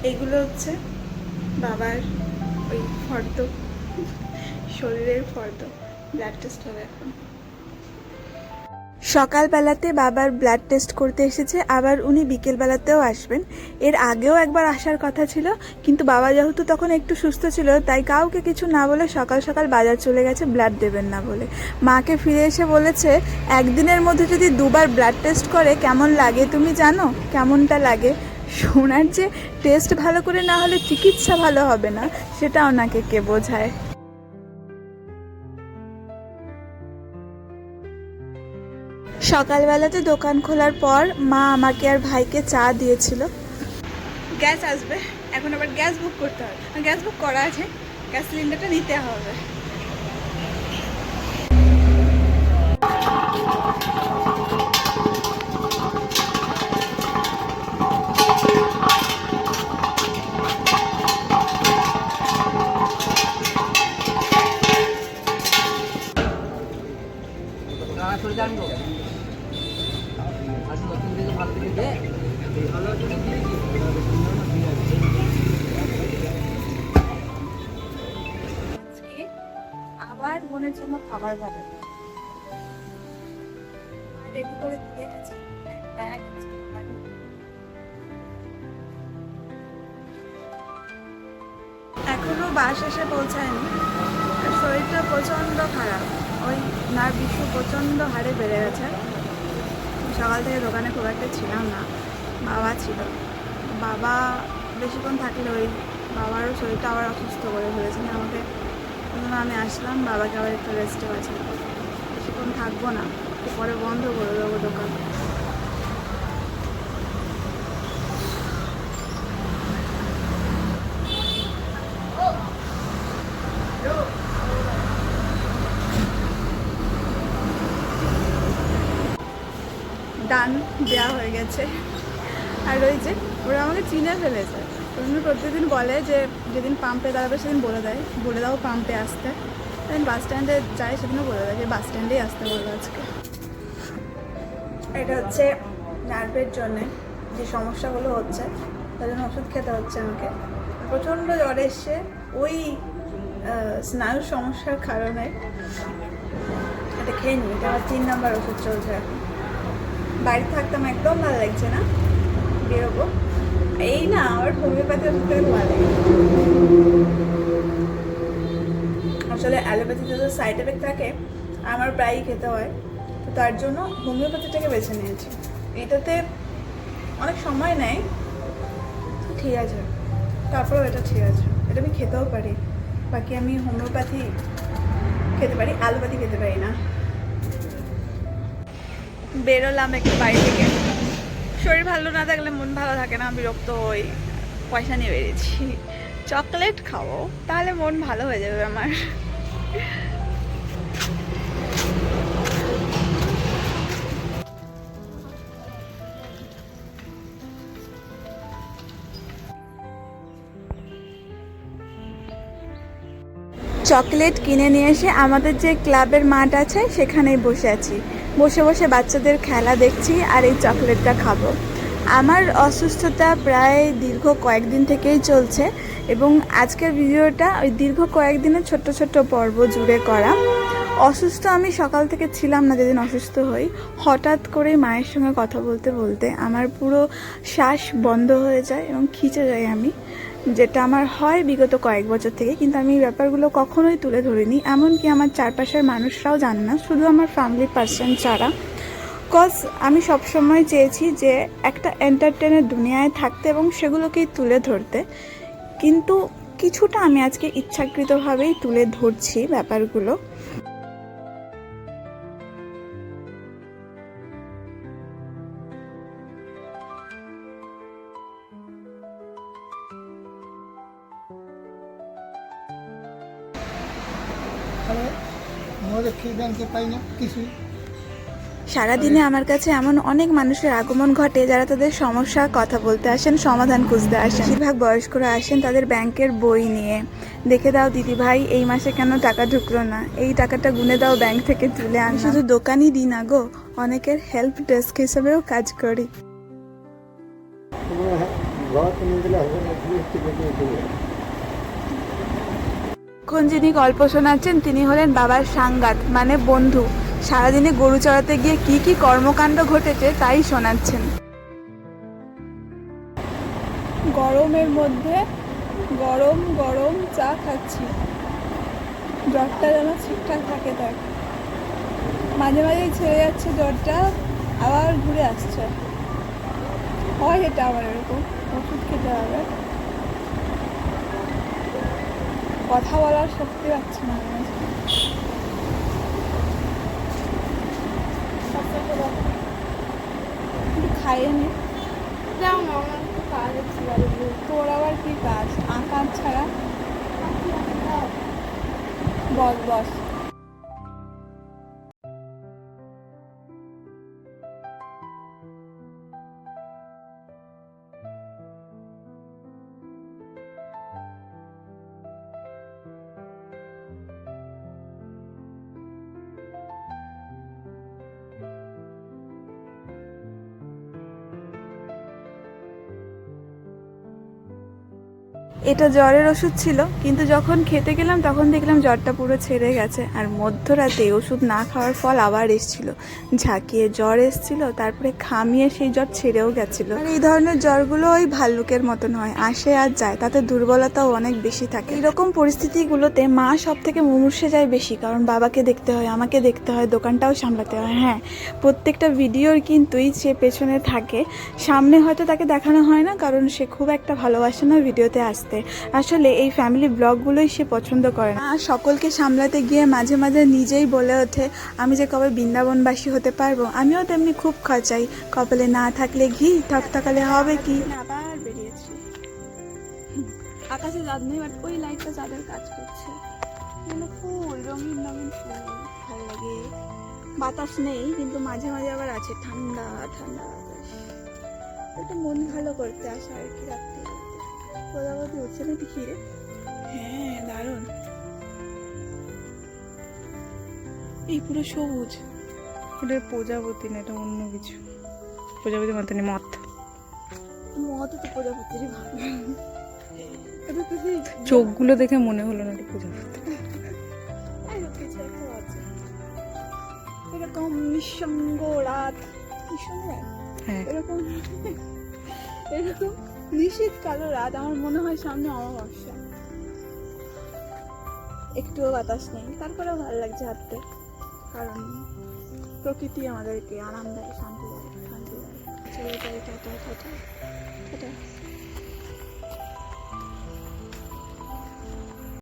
এগুলো হচ্ছে বাবার ওই ফর্দ, শরীরের ফর্দ। ব্লাড টেস্ট হবে এখন। সকালবেলাতে বাবার ব্লাড টেস্ট করতে এসেছে, আবার উনি বিকেলবেলাতেও আসবেন। এর আগেও একবার আসার কথা ছিল, কিন্তু বাবা যেহেতু তখন একটু সুস্থ ছিল তাই কাউকে কিছু না বলে সকাল সকাল বাজার চলে গেছে ব্লাড দেবেন না বলে। মাকে ফিরে এসে বলেছে একদিনের মধ্যে যদি দুবার ব্লাড টেস্ট করে কেমন লাগে তুমি জানো? কেমনটা লাগে শোনার, যে টেস্ট ভালো করে না হলে চিকিৎসা ভালো হবে না সেটা ওনাকে কে বোঝায়। সকালবেলাতে দোকান খোলার পর মা আমাকে আর ভাইকে চা দিয়েছিল। গ্যাস আসবে এখন, আবার গ্যাস বুক করতে হবে। গ্যাস বুক করা আছে, গ্যাস সিলিন্ডারটা নিতে হবে। আবার বোনের জন্য খাবার বানাবো, রেডি করে দিয়ে গেছি। এখনো বাস এসে পৌঁছায়নি, আর শরীরটা প্রচণ্ড খারাপ। ওই নার বিষু প্রচণ্ড হারে বেড়ে গেছে। সকাল থেকে দোকানে খুব একটা ছিলাম না, বাবা ছিল। বাবা বেশিক্ষণ থাকলে ওই বাবারও শরীরটা আবার অসুস্থ করে ফেলেছে আমাকে। আমি আসলাম বাবাকে আবার একটু রেস্টে বাঁচাবো, বেশিক্ষণ থাকবো না, পরে বন্ধ করে দেবো দোকান। দান দেওয়া হয়ে গেছে। আর ওই যে ওরা আমাকে চিনে ফেলেছে, ওরা প্রত্যেকদিন বলে যে যেদিন পাম্পে দাঁড়াবে সেদিন বলে দাও পাম্পে আসতে। সেদিন বাস স্ট্যান্ডে যাই সেদিনও বলে দেয় যে বাস স্ট্যান্ডেই আসতে বলবো আজকে। এটা হচ্ছে নার্ভের জন্যে যে সমস্যাগুলো হচ্ছে তার জন্য ওষুধ খেতে হচ্ছে আমাকে। প্রচণ্ড জ্বর এসছে ওই স্নায়ুর সমস্যার কারণে। এটা খেয়ে নিই, এটা আমার 3 নম্বর ওষুধ চলছে এখন। বাড়িতে থাকতাম একদম ভালো লাগছে না, বেরোবো। এই না আমার হোমিওপ্যাথি ওষুধ খেতে ভালো লাগে। আসলে অ্যালোপ্যাথিতে তো সাইড এফেক্ট থাকে, আমার প্রায়ই খেতে হয়, তো তার জন্য হোমিওপ্যাথিটাকে বেছে নিয়েছি। এটাতে অনেক সময় নেয়, ঠিক আছে, তারপরেও এটা ঠিক আছে, এটা আমি খেতেও পারি। বাকি আমি হোমিওপ্যাথি খেতে পারি, অ্যালোপ্যাথি খেতে পারি না। বেরোলাম একটু বাড়ি থেকে। শরীর ভালো না থাকলে মন ভালো থাকে না, বিরক্ত হই। পয়সা নিয়ে বেরিয়েছি, চকলেট খাবো, তাহলে মন ভালো হয়ে যাবে আমার। চকলেট কিনে নিয়ে এসে আমাদের যে ক্লাবের মাঠ আছে সেখানেই বসে আছি। বসে বসে বাচ্চাদের খেলা দেখছি আর এই চকলেটটা খাবো। আমার অসুস্থতা প্রায় দীর্ঘ কয়েকদিন থেকেই চলছে, এবং আজকের ভিডিওটা ওই দীর্ঘ কয়েকদিনের ছোট্ট ছোট্ট পর্ব জুড়ে করা। অসুস্থ আমি সকাল থেকে ছিলাম না। যেদিন অসুস্থ হই হঠাৎ করে মায়ের সঙ্গে কথা বলতে বলতে আমার পুরো শ্বাস বন্ধ হয়ে যায় এবং খিঁচে যাই আমি, যেটা আমার হয় বিগত কয়েক বছর থেকে, কিন্তু আমি এই ব্যাপারগুলো কখনোই তুলে ধরিনি। এমনকি আমার চারপাশের মানুষরাও জানে না, শুধু আমার ফ্যামিলি পার্সন ছাড়া। কজ আমি সবসময় চেয়েছি যে একটা এন্টারটেনের দুনিয়ায় থাকতে এবং সেগুলোকেই তুলে ধরতে, কিন্তু কিছুটা আমি আজকে ইচ্ছাকৃতভাবেই তুলে ধরছি ব্যাপারগুলো। সারাদিনে আমার কাছে এমন অনেক মানুষের আগমন ঘটে যারা তাদের সমস্যার কথা বলতে আসেন, সমাধান খুঁজতে আসেন। বেশিরভাগ বয়স্করা আসেন তাদের ব্যাংকের বই নিয়ে, দেখে দাও দিদি ভাই এই মাসে কেন টাকা ঢুকলো না, এই টাকাটা গুনে দাও ব্যাংক থেকে তুলে আন। শুধু দোকানই দিই না গো, অনেকের হেল্প ডেস্ক হিসেবেও কাজ করি। এখন যিনি গল্প শোনাচ্ছেন তিনি হলেন বাবার সাঙ্গাত মানে বন্ধু। সারাদিনে গরু চড়াতে গিয়ে কি কি কর্মকাণ্ড ঘটেছে তাই শোনাচ্ছেন। গরমের মধ্যে গরম গরম চা খাচ্ছি, জ্বরটা যেন ঠিকঠাক থাকে। তার মাঝে মাঝেই ছেড়ে যাচ্ছে জ্বরটা, আবার ঘুরে আসছে। হয় এটা আবার এরকম, ওষুধ খেতে হবে। কথা বলার শক্তি পাচ্ছি না আমি। একটু খাইয়ে নি, যাও না, আমার একটু কাজ আছে বাড়িতে। তোর আবার কি কাজ আঁকার ছাড়া? বস বস। এটা জ্বরের ওষুধ ছিল, কিন্তু যখন খেতে গেলাম তখন দেখলাম জ্বরটা পুরো ছেড়ে গেছে। আর মধ্যরাতে ওষুধ না খাওয়ার ফল আবার এসছিল, ঝাঁকিয়ে জ্বর এসছিল, তারপরে খামিয়ে সেই জ্বর ছেড়েও গেছিলো। আর এই ধরনের জ্বরগুলো ওই ভাল্লুকের মতন হয়, আসে আর যায়, তাতে দুর্বলতাও অনেক বেশি থাকে। এরকম পরিস্থিতিগুলোতে মা সব থেকে মুমূর্ষে যায় বেশি, কারণ বাবাকে দেখতে হয়, আমাকে দেখতে হয়, দোকানটাও সামলাতে হয়। হ্যাঁ, প্রত্যেকটা ভিডিওর কিন্তুই সে পেছনে থাকে, সামনে হয়তো তাকে দেখানো হয় না, কারণ সে খুব একটা ভালোবাসে না ভিডিওতে আসতে। আসলে এই ফ্যামিলি ব্লগগুলোই সে পছন্দ করে না। সকলকে সামলাতে গিয়ে মাঝে মাঝে নিজেই বলে ওঠে, আমি যে কবে বৃন্দাবনবাসী হতে পারবো। আমিও তেমনি খুব খচাই, কপালে না থাকলে ঘি, ঠকঠকালে হবে কি। আবার বেরিয়েছি, আকাশে চাঁদ নেই, বাট ওই লাইটটা চাঁদের কাজ করছে। ফুল, রঙিন রঙিন ফুল, ভালো লাগে। বাতাস নেই, কিন্তু মাঝে মাঝে আবার আছে ঠান্ডা ঠান্ডা বাতাস। একটু মন ভালো করতে আসা আর কি। রাত্রে প্রজাপতি উঠছে নাকি ঘিরে? হ্যাঁ, দারুণ। এই পুরো সবুজ। এটা প্রজাপতি না, এটা অন্য কিছু। প্রজাপতি মতনই মত। মত তো প্রজাপতিরই ভালো। চোখগুলো দেখে মনে হলো না এটা প্রজাপতি। এরকম নিঃসঙ্গ রাত, নিঃসঙ্গ রাত, হ্যাঁ, এরকম এরকম নিশীথ কালো রাত, আমার মনে হয় সামনে অমাবস্যা। একটুও বাতাস নেই, তারপরেও ভালো লাগছে হাঁটতে, কারণ প্রকৃতি আমাদেরকে আরাম দেয়, শান্তি দেয়, শান্তি দেয়। চলে যাই, টাটা টাটা টাটা।